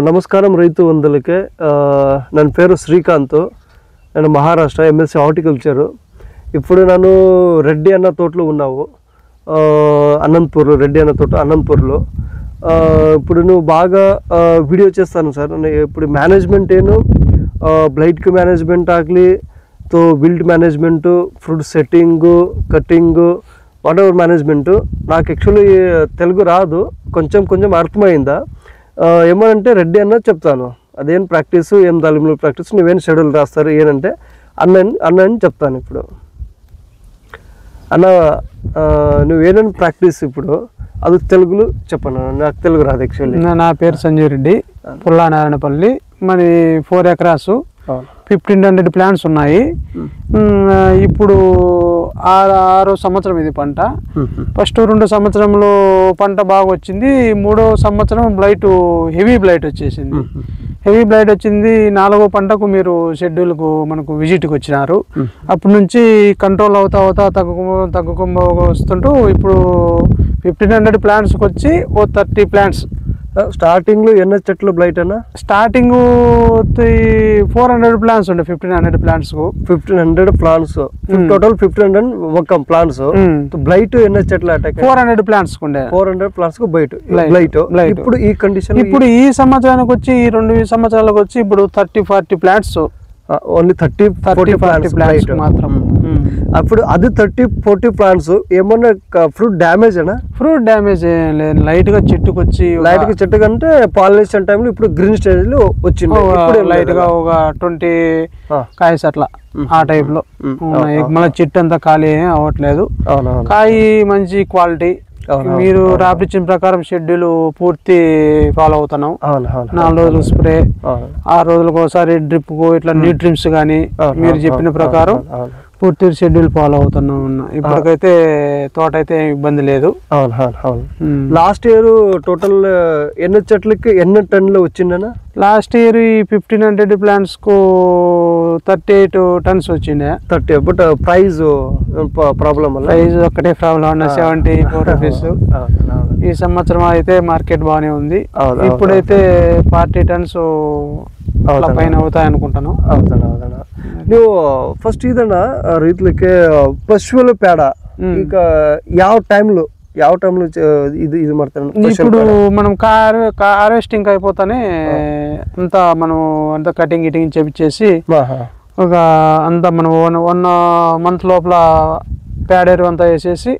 నమస్కారం రైతు వందలకే. ನನ್ನ పేరు శ్రీకాంత్. నేను మహారాష్ట్ర ఎంఎస్సి హార్టికల్చర్. ఇప్పుడు నేను రెడ్డి అన్న తోటలో ఉన్నావు, అనంతపూర్లో. రెడ్డి అన్న తోట అనంతపూర్లో. ఇప్పుడు నువ్వు బాగా వీడియో చేస్తాను సార్. ఇప్పుడు మేనేజ్మెంట్ ಏನು, బ్లైట్కి మేనేజ్మెంట్ ಆಗಲಿ, తో build management, fruit setting, cutting, what ever management. నాకు యాక్చువల్లీ తెలుగు రాదు, కొంచెం అర్థమైందా. ఏమనంటే రెడ్డి అన్న చెప్తాను, అదేం ప్రాక్టీసు, ఏం దాలింలో ప్రాక్టీస్, నువ్వేం షెడ్యూల్ రాస్తారు ఏనంటే అన్న అని చెప్తాను. ఇప్పుడు అన్న నువ్వేనని ప్రాక్టీస్ ఇప్పుడు అది తెలుగులో చెప్పను, నాకు తెలుగు రాదు యాక్చువల్లీ. నా పేరు సంజీవ్ రెడ్డి, పుల్లా నారాయణపల్లి. మరి 4 ఎకరాసు 1500 ప్లాంట్స్ ఉన్నాయి. ఇప్పుడు 6వ సంవత్సరం ఇది పంట. ఫస్ట్ 2 సంవత్సరంలో పంట బాగా వచ్చింది. 3వ సంవత్సరం హెవీ బ్లైట్ వచ్చేసింది. హెవీ బ్లైట్ వచ్చింది. 4వ పంటకు మీరు షెడ్యూల్కు మనకు విజిట్కి వచ్చినారు. అప్పటి నుంచి కంట్రోల్ అవుతా తగ్గుకుండా వస్తుంటూ ఇప్పుడు 1500 ప్లాంట్స్కి వచ్చి 30 ప్లాంట్స్. స్టార్టింగ్లో ఎన్ని చెట్లు బ్లైట్ అన్న? స్టార్టింగ్ 400 ప్లాంట్స్ ఉండే 1500 ప్లాంట్స్కు. 1500 ప్లాంట్స్ టోటల్ 1500 మొత్తం ప్లాంట్స్. బ్లైట్ ఎన్ని చెట్లు అటాక్? 400 ప్లాంట్స్ ఉండే. 400 ప్లాంట్స్ కు బ్లైట్. ఇప్పుడు ఈ కండిషన్, ఇప్పుడు ఈ సంవత్సరానికి వచ్చి, ఈ 2 సంవత్సరాలకు వచ్చి ఇప్పుడు 30-40 ప్లాంట్స్, ఓన్లీ 30-40 ప్లాంట్స్ మాత్రం. అప్పుడు అది 30-40 ప్లాంట్స్ ఏమన్నా ఫ్రూట్ డ్యామేజ్ అనా? ఫ్రూట్ డ్యామేజ్ ఏం లేదు, లైట్ గా చెట్టుకు వచ్చి, లైట్ గా చెట్టు కంటే పాలినేషన్ టైంలో ఇప్పుడు గ్రీన్ స్టేజ్ లో వచ్చింది. ఇప్పుడు లైట్ గా ఒక 20 కాయస్ అట్లా ఆ టైప్ లో మళ్ళీ చెట్టు అంతా ఖాళీ అవ్వట్లేదు. కాయ మంచి క్వాలిటీ. మీరు రాపిచ్చిన ప్రకారం షెడ్యూల్ పూర్తి ఫాలో అవుతున్నాం. 4 రోజులు స్ప్రే, 6 రోజులకు ఒకసారి డ్రిప్ కు ఇట్లా న్యూట్రిమ్స్ కానీ మీరు చెప్పిన ప్రకారం పూర్తి షెడ్యూల్ ఫాలో అవుతున్నాం. ఇప్పటికైతే తోట అయితే ఇబ్బంది లేదు. లాస్ట్ ఇయర్ టోటల్ ఎన్ని చెట్లకి ఎన్ని టన్నులు వచ్చిందనా? లాస్ట్ ఇయర్ ఈ 1500 ప్లాంట్స్ కు 38 టన్స్ వచ్చిండే. 30. బట్ ప్రైజ్ ప్రాబ్లం, ప్రైజ్ ఒక్కటే ప్రాబ్లం, 74 రూపీస్. ఈ సంవత్సరం అయితే మార్కెట్ బాగానే ఉంది. ఇప్పుడైతే 40 టన్స్ పైన అవుతాయి అనుకుంటాను. ನೀವು ಫಸ್ಟ್ ಇದನ್ನ ರೈತರಿಗೆ ಪಶುవుల పేడ ಈಗ ಯಾವ టైంలో ఇది ಮಾಡ್ತಾರೆ? ఇప్పుడు మనం హార్వెస్టింగ్ అయిపోతానే అంతా మనం అంతా కటింగ్ గిటింగ్ చేపించేసి ఒక అంతా మనం 1 మంత్ లోపల ప్యాడర్ అంతా వేసేసి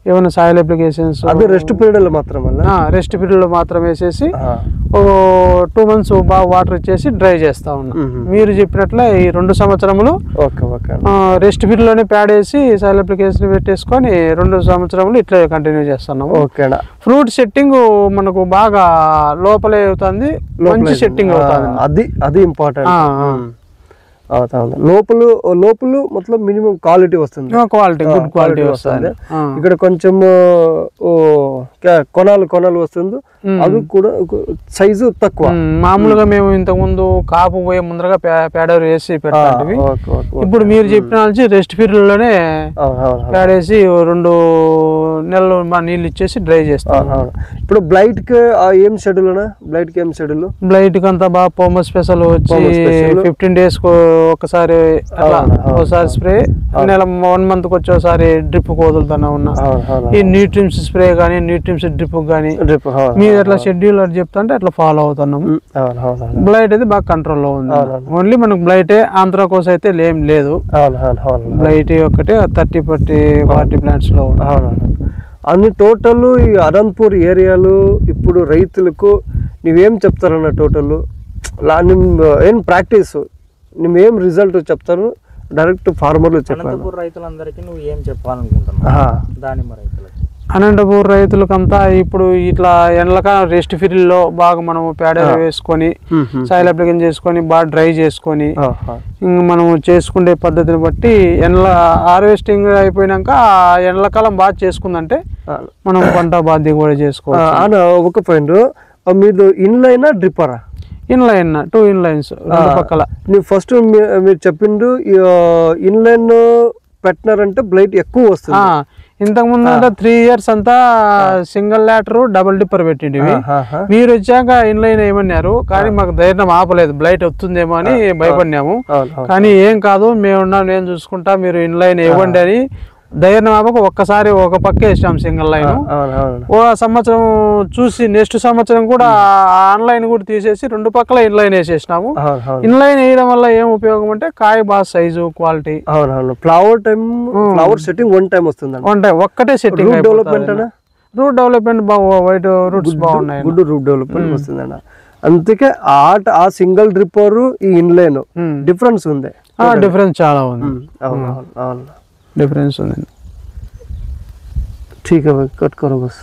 ఏమైనా సాయిల్ అప్లికేషన్స్ అది రెస్ట్ పీరియడ్ లో మాత్రం వేసేసి 2 మంత్స్ బాగా వాటర్ ఇచ్చేసి డ్రై చేస్తా ఉన్నాం. మీరు చెప్పినట్లే ఈ 2 సంవత్సరములు రెస్ట్ పీరియడ్ లోనే ప్యాడ్ వేసి సాయిల్ అప్లికేషన్ పెట్టేసుకొని 2 సంవత్సరములు ఇట్లా కంటిన్యూ చేస్తున్నాము. ఫ్రూట్ సెట్టింగ్ మనకు బాగా లోపలే అవుతుంది, మంచి సెట్టింగ్ అవుతుంది. అది ఇంపార్టెంట్. లోపల మొత్తం మినిమం క్వాలిటీ వస్తుంది, గుడ్ క్వాలిటీ వస్తుంది. ఇక్కడ కొంచెం కొనాలు వస్తుంది, అది కూడా సైజు తక్కువ. మామూలుగా మేము ఇంతకు ముందు కాపు పోయే ముందరగా పేడర్ వేసి పెట్టాలి. ఇప్పుడు మీరు చెప్పిన రెస్ట్ పీరియడ్ లోనే పేడేసి 2 నెలలు నీళ్ళు ఇచ్చేసి డ్రై చేస్తాం. ఇప్పుడు బ్లైట్ కి ఏం షెడ్యూల్? బ్లైట్ కి అంతా బాగా పోమ స్పెషల్ వచ్చి 15 days ఒకసారి స్ప్రే, 1 మంత్ కి వచ్చేసారి డ్రిప్ వదులుతానే ఉన్నా. ఈ న్యూట్రిమ్స్ స్ప్రే గానీ న్యూట్రిమ్స్ డ్రిప్ గానీ మీరు ఎట్లా షెడ్యూల్ చెప్తా అంటే అట్లా ఫాలో అవుతున్నాము. బ్లైట్ అయితే బాగా కంట్రోల్ లో ఉంది. ఓన్లీ మనకు బ్లైట్, ఆంధ్రాకోస్ అయితే ఏం లేదు. బ్లైట్ ఒకటే 30-40 ప్లాంట్స్ లో అన్ని. టోటల్ ఈ అనంతపూర్ ఏరియాలో ఇప్పుడు రైతులకు నువ్వేం చెప్తారన్న? టోటల్ ఏం ప్రాక్టీస్, నువ్వేం రిజల్ట్ చెప్తాను డైరెక్ట్ ఫార్మర్లు చెప్పాను. రైతులందరికీ నువ్వు ఏం చెప్పాలనుకుంటున్నావు? దానిమ్మ రైతులకు, అనంతపూర్ రైతులకంతా ఇప్పుడు ఇట్లా ఎండలకాలం రెస్ట్ పీరియడ్ లో బాగా మనం పేడ వేసుకొని సాయిల్ అప్లికేషన్ చేసుకొని బాగా డ్రై చేసుకొని మనం చేసుకునే పద్ధతిని బట్టి హార్వెస్టింగ్ అయిపోయినాక ఎండలకాలం బాగా చేసుకుందంటే మనం పంట బాగా దిగుబడి చేసుకోవచ్చు. ఒక పాయింట్, మీరు ఇన్లైనా డ్రిప్పరా? ఇన్లైన్ 2 ఇన్లైన్స్ పక్కల. నువ్వు ఫస్ట్ మీరు చెప్పిండు ఇన్లైన్ పెట్టినారంటే బ్లైట్ ఎక్కువ వస్తుంది. ఇంతకు ముందు అంతా 3 years అంతా సింగిల్ లాటర్ డబుల్ డిప్పర్ పెట్టింటివి. మీరు వచ్చాక ఇన్లైన్ ఏమన్నారు, కానీ మాకు ధైర్యం ఆపలేదు, బ్లైట్ వస్తుందేమో అని భయపడినాము. కానీ ఏం కాదు, మేమున్నాం, నేను చూసుకుంటా, మీరు ఇన్లైన్ ఇవ్వండి అని ధైర్యం ఆపక ఒక్కసారి ఒక పక్క వేసాం సింగిల్ లైన్. ఓ సంవత్సరం చూసి నెక్స్ట్ సంవత్సరం కూడా ఆన్లైన్ కూడా తీసేసి 2 పక్కల ఇన్లైన్ వేసేసినాము. ఇన్లైన్ వేయడం వల్ల ఏం ఉపయోగం అంటే కాయ బాగా size, quality. Flower setting one time వస్తుంది, ఒక్కటే setting. Development root development white roots బాగున్నాయి, గుడ్ రూట్ డెవలప్మెంట్ వస్తుందన్న. అందుకే ఆ సింగిల్ డ్రిప్పర్ ఈ ఇన్లైన్ డిఫరెన్స్ ఉంది, డిఫరెన్స్ చాలా ఉంది. డిफरेंस ठीक है भाई, कट करो बस.